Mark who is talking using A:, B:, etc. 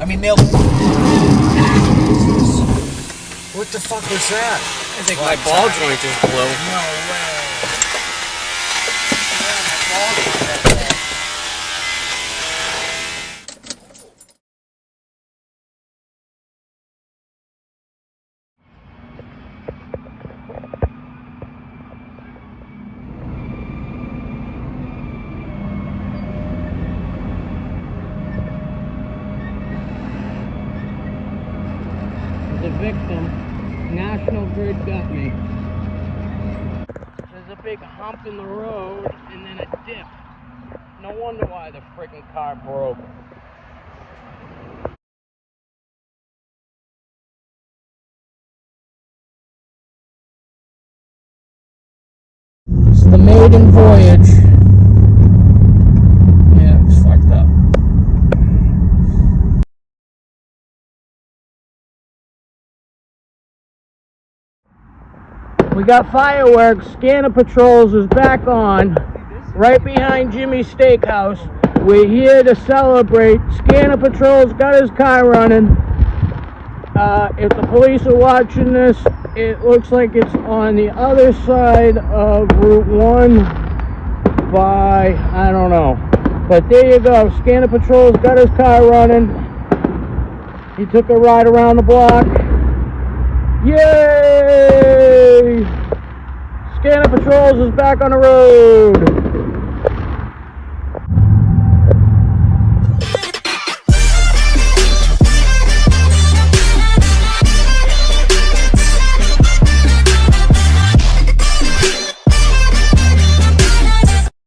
A: I mean, nailed. What the fuck was that?
B: I think my ball joint just blew.
A: No way.
B: The victim, National Grid got me. There's a big hump in the road and then a dip. No wonder why the freaking car broke. It's the maiden voyage. Yeah, it was fucked up. We got fireworks. Scanner Patrols is back on, right behind Jimmy's Steakhouse. We're here to celebrate. Scanner Patrol's got his car running. If the police are watching this, it looks like it's on the other side of Route 1 by, I don't know. But there you go. Scanner Patrol's got his car running. He took a ride around the block. Yay! Scanner Patrols is back on the road.